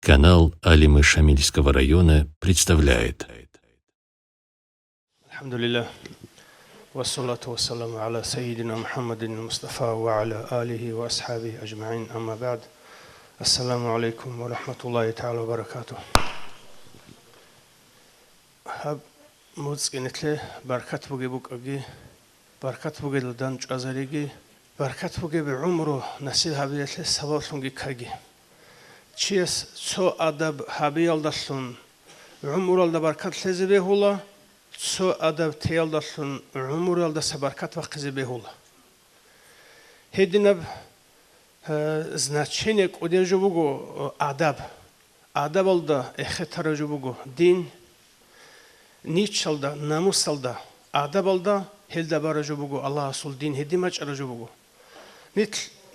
Канал Алимы Шамильского района представляет. Алхамдулиллах. Вассалату вассаламу аля сайидина Мухаммадин Мустафа ва аля алихи ва асхаби аджмаин, амма ба'д. Ассаламу алейкум ва рахматуллахи та'ала ва баракатуh. Хаб муцкинетле баркат бугебук аги, баркат бугедан чазариги, баркат бугебе умру насил хабиетле савалунги карги. Чиес цо адаб хабиялдашлун умуралда баркат лезебе хула, цо адаб теялдашлун умуралда сабаркат вақизебе хула. Хединаб значение кодежубугу адаб. Адаб алда эхетаражубугу дин, ничалда, намусалда, адаб алда хелда баражубугу Аллах асул дин хедимач аражубугу.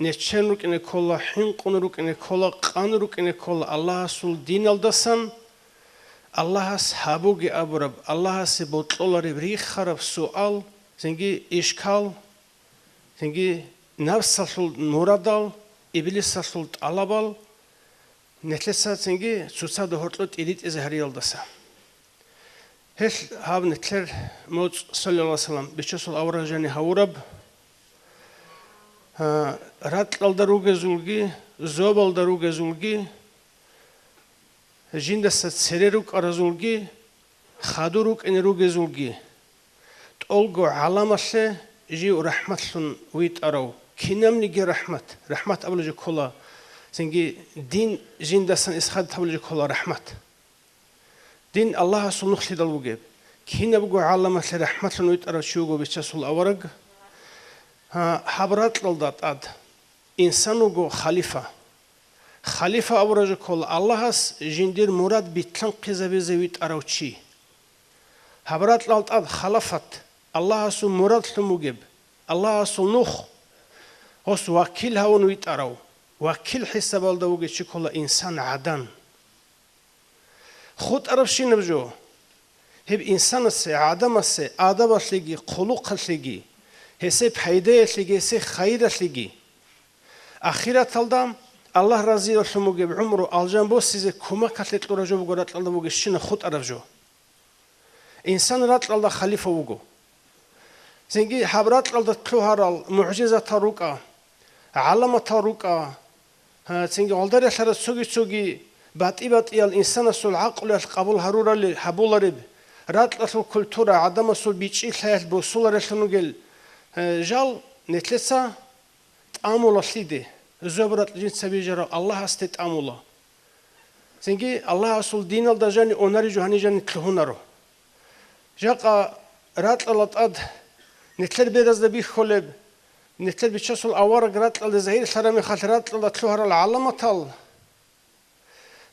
Нечен рукине кола, хинкун рукине кола, кан рукине кола, Аллах асул дин алдасан, Аллах ас хабуги абураб, Аллах аси ботлолари рихараб суал, зенги ишкал, зенги навс асул мурадал, иблис асул алабал, нетлеса зенги цуцаду хортлут илит изахари алдаса. Хел хаб нетлер моц саллаллаху алейхи ва саллям бичасул авражани хаураб, ратлалдаруге зулги, зобалдаруге зулги, жиндаса церерук аразулги, хадурук энеруге зулги. Толго аламасе жи рахматлун уит арау. Кинамниги рахмат. Рахмат аблажи кола. Сенги дин жиндасан исхад таблажи кола рахмат. Дин Аллаха сунухли далуге. Кинабго аламасе рахматлун уит арау чуго бичасул авараг. Хабрат лалдат ад. Инсануго халифа. Халифа абражи кол Аллахас жиндир мурад битлан қизабезевит араучи. Хабрат лалт ад халафат. Аллахасу мурад лумугеб. Аллахасу нух. Хос вакил хавунуит арау. Вакил хисабалдауге чикола инсан адан. Худ арабши набжо. Хеб инсан асе, адам асе, адаб аслиги, қулуқ аслиги. Хесе пайда аслиги, хесе хайр аслиги. Ахират алдам Аллах разы олшумуге умру алжан бос сизе кума катлет луражубуго ратлалдабуге шина худ аравжо. Инсан ратлалда халифа буго. Зенги хабратлалда тлухарал муъжиза тарука, алама тарука, зенги олдари аслара цуги бати-батиял инсан асул ақлу қабул харурали хабулариб, ратласул культура, адам асул бичи лхаял босулар асланугел, жал нетлеса тамул аслиде. Зобрат жин сабижара Аллах астет амула. Зенги Аллах асул дин алда жани онари жухани жани тлхунаро. Жаqa ратлалат ад нетлер беразда бих холеб нетлер бичасул авара ратлал захир сарами хал ратлал тлухарал аламатал.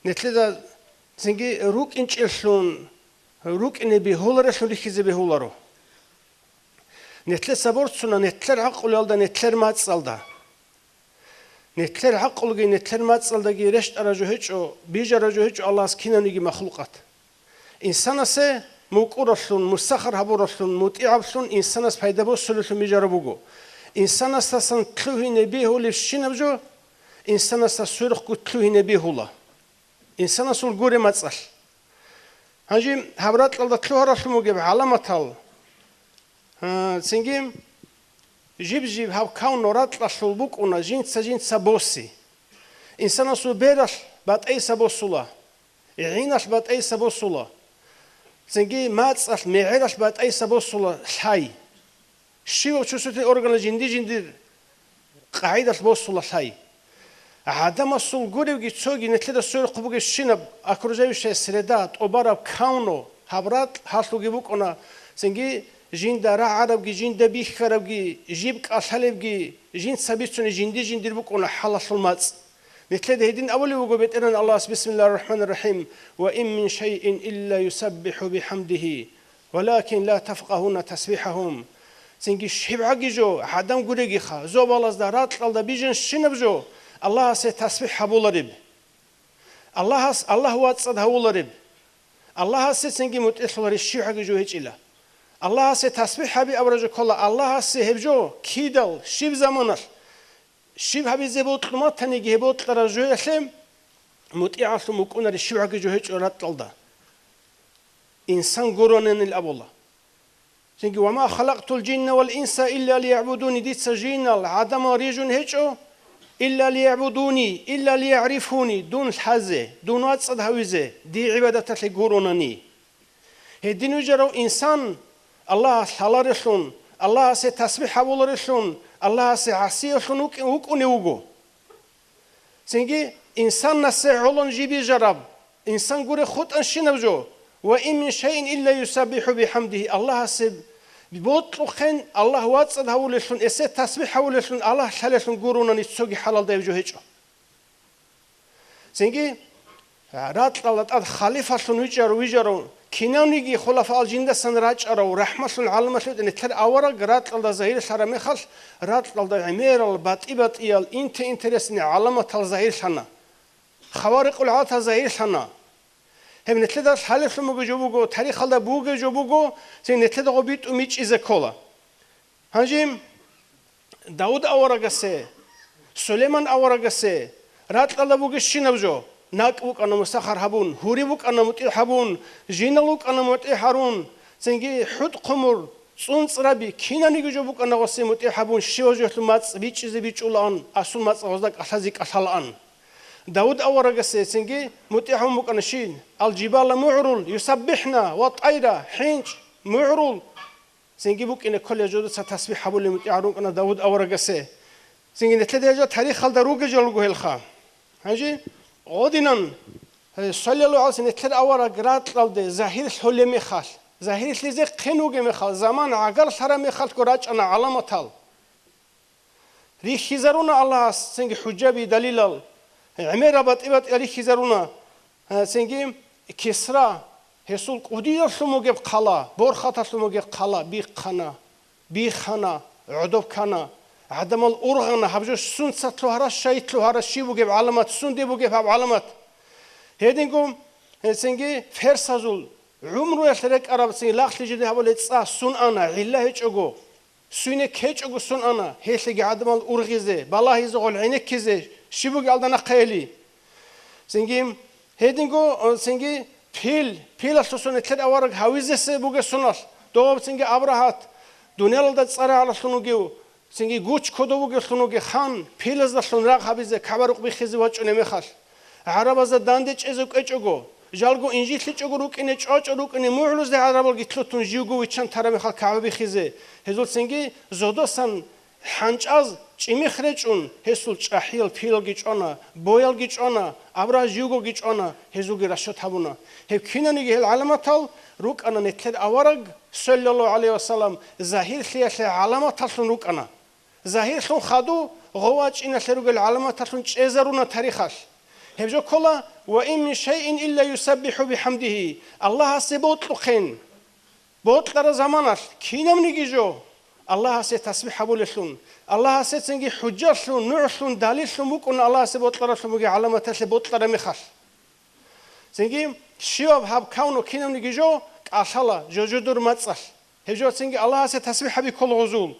Нетледа зенги рук инчелшун рук инеби холарешлун лихизе бихоларо. Нетлер саборцуна нетлер ақул алда нетлер мацалда. Нетлер ақылги нетлер мацалдаги решт аражу хечо биж аражу хечо Аллахс кинаниги махлуқат. Инсанасе мукурашлун мустахар хабурашлун мутиабшлун инсанас пайда босулушлун мижарабуго. Инсанастасан тлухине бихулив шинабжо инсанаста сурхку тлухине бихула. Инсанасул гуре мацал. Ханжи хабратлалда тлухарашлумуге аламатал. Сингим жиб хав каун ратлашлул букуна жинца боси. Инсанасу бераш бат эйса босула. Иинаш бат эйса босула. Зенги мацал меираш бат эйса босула хай. Шива чусути органа жинди қаидаш босула хай. Адам асул гуревги цоги нетледа сойрқубуге шинаб окружающая среда обараб кауно хабрат хаслуги букуна зенги жинда раарабги, жинда бихарабги, жиб касалебги, жин сабицуни жиндир букуна халасул мац. Нетледа хедин авали буго бетеран Аллах бисмиллахир рахманир рахим. Ва ин мин шайин илля юсаббиху бихамдихи, валакин ла тафқахуна тасбихахум. Зенги шибаги жо, адам гуреги ха, зобалазда ратлалда бижен шинабжо, Аллах се тасбих хабулариб. Аллах ватсад хабулариб. Аллах се зенги мутислари шибаги жо хечила. Аллах се тасбих хаби абражу кола Аллах се хебжо кидал шиб заманаш шиб хаби зеботлума таниги хеботлара жояхлем مطيعة مكونة الشيوعة جوهج ورات الله إنسان قرنن الأبولا سنجي وما خلقت الجن والإنس إلا ليعبدوني دي سجين العدم ريجون هجو إلا ليعبدوني إلا ليعرفوني دون الحزة دون أتصد هوزة دي عبادة لقرنني هدين يجرو إنسان الله حلال رسون الله سي تسبيح أبول رسون الله سي عصي رسون وكوني وغو سنجي إنسان نسي علون جيبي جرب إنسان قري خود أنشين بجو وإن من شيء إلا يسبح بحمده الله سي بوطلقين الله واتصد هولشون إسي تسبيح هولشون الله حلشون قرونا نتسوغي حلال دايو جو هجو سنجي رات الله خليفة شون ويجرو كينانيجي خلفاء الجند سنراج أرو رحمة شون علمة شون نتر أورا رات الله زهير شرمي خل رات الله عمير البات إيال إنترسني علمة الزهير شنا خوارق العادة زهير شنا هم نتلدر حالف شو جوبوجو تاريخ الله بوجو جوبوجو سين نتلدر قبيت وميج إذا كلا هنجيم داود أورا قسة سليمان أورا قسة رات الله بوجو شنبجو ناك بوك أنا مستخر هبون هوري بوك أنا متي هبون جينالوك أنا متي هارون سنجي حد قمر صنص ربي كينا نيجو بوك أنا وسي متي هبون شيوجو مات بيتش إذا بيتش الآن أصل مات غزك أحزك أحلان داود أورا قسة سنجي متي هبون بوك أنا شين الجبال معرول يسبحنا والطيرة حينش معرول سنجي بوك إن كل جودة ستسبح هبون لمتي هارون أنا داود أورا قسة سنجي نتلدي جا تاريخ خالد روج جلوجه الخا هنجي عودنا صلى الله عليه وسلم نتلر أورا قرات لود زهير حل مخال زهير لزق خنوج مخال زمان عقل سر مخال كراج أنا علامة تال ريح خزرونا الله سنج حجابي دليل عمير بات ريح خزرونا سنج كسرى هسول قدير سموجب قلا برخات سموجب قلا بيخنا عدوب كنا عدم الأورغان هبجوش سون ستلوهرا شيء تلوهرا شيء بوجب علامات سون دي بوجب علامات هيدينكم سنجي فرسازول عمره يشترك عرب سنجي لاخت جدي هبول تصا سون أنا عله هيجو سونه كيجو سون أنا هيشتري عدم الأورغيزة بالله يزغل عينك كذا شيء بوجب عندنا قيلي سنجي هيدينكو سنجي بيل أشتون كده أورق هاويزة سبوجب سونال دوب سنجي أبراهات دنيا لدت صار على سونوجيو سنجي قوش كدوبوجي سونوجي خان بيلز داشون راق هبيزه كبروق بخيزي واج نمیخال عرب از داندچ ازوك اچگو جالگو انجیل چگو روک اینه چاچ روک اینه معلوز ده عربال گیتلوتون جیوگو ویچن ترا میخال کعبه بخیزه هزول سنجي زودوسن حنج از چیمی خرچون هسول چاحیل پیل گیچانا بویل گیچانا ابرا جیوگو گیچانا هزوگی رشد هبونا هب کینانیگی هل علامتال روک انا نتلد اورگ صلی الله علیه وسلم ظاهر خیال علامتال سن روک انا ظاهر سن خادو غواج این سروگ العلامتال سن چیزرونا تاریخش هبجو كلا وإن من شيء إلا يسبح بحمده الله سبوت لخين بوت لرا زمانش كينم نيجيجو الله سي تسبيح بولشون الله سي تنجي حجرشون نوعشون دليلشون بكون الله سبوت لرا شموجي علامة سبوت لرا مخش تنجي شيوب هاب كونو كينم نيجيجو كاشلا جوجو دور ماتسش هبجو تنجي الله سي تسبيح بكل غزول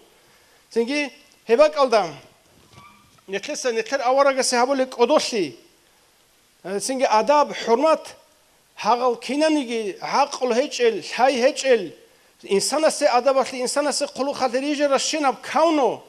تنجي هباك الدم نتلر أورق سهابولك أدوشي سنجي آداب حرمات هاقل كينانيجي عقل هجل هاي هجل إنسان سي آداب إنسان سي قلو خدريجي رشيناب كونو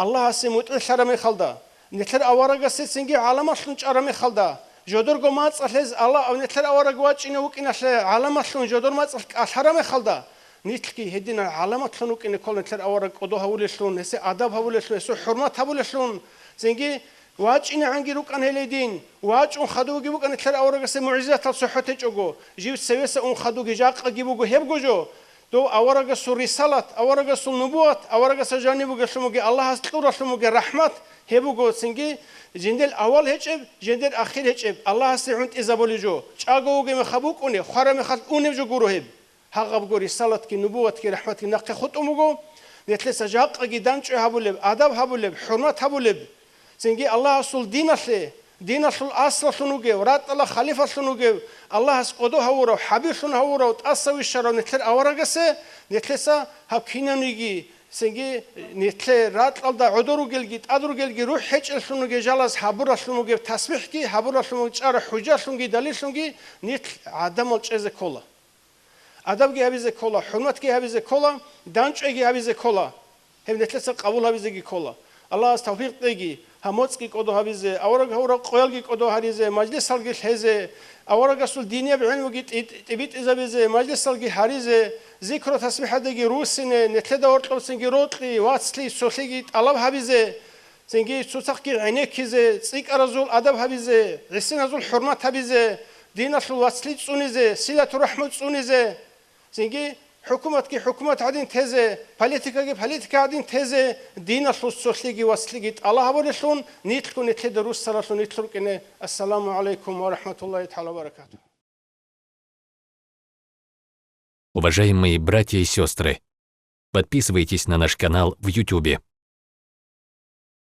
الله سي متل شرمي خلدا نتلر أورق سنجي علامة شلنج أرمي خلدا جدور قمات أخلز الله نتلر أورق واج إنه وكنا علامة شلنج جدور مات أشرمي خلدا نيتلكي هدينا علامة شلونك إن كل نتلر أورق قدو هولي شلون هسي آداب هولي شلون هسي حرمات هولي شلون سنجي واج إن عنجي روك أن هليدين واج أن خدو جيبوك أن تلر أورق سي معجزة تصحته جو جيب سويس أن خدو جاق جيبوك هبجو جو دو أورق سو رسالة أورق سو نبوة أورق سو جانبوك شلموك الله استور شلموك رحمة هبوك سنجي جندل أول هجب جندل أخير هجب الله سعند إزابولي جو شاقو جم خبوك أني خرم خد أني جو جروهب هاقب جو رسالة كي نبوة كي رحمة كي نقي خد أموجو نتلس جاق جدان شو هبولب أدب هبولب حرمة هبولب سنجي الله أصل دين أصل أصل شنوجي ورات الله خليفة شنوجي الله أسقطه هورو حبيب شنو هورو تأسوي الشر نتلر أورجسه نتلسا هبكينا نيجي Сенги нитле ратлда одоругелги адругелги рух хечелшунуге жалас хабурашлунуге тасбихги хабурашлунуге чара худжашлунги далишлунги нитл адамол чезе кола. Адамги хабизе кола, хурматги хабизе кола, данчеги хабизе кола. Хем нитлеса қабул хабизеги кола. Аллах тавфиқ деги хамоцки кодо хабизе, аварага қоялги кодо харизе, маҷлисалги хезе, аварагасул диния биилмуги тибит изабизе, маҷлисалги харизе, зикро тасбиҳадеги русине, нетледа ортловсинги ротли, вацли, сухлиги талаб хабизе, синги цуцақги айнекизе, цикаразул адаб хабизе, рисиназул хурмат хабизе, динашул вацли цунизе, силату рахмат цунизе, синги حكومتك حكومت عدين تزه политика عدين تزه دين الصوصليجي وصليجي الله أبورشون نيتلكون نتلد روس سراشون نيتلكون السلام عليكم ورحمة الله تعالى وبركاته. Уважаемые братья и сестры, подписывайтесь на наш канал в YouTube.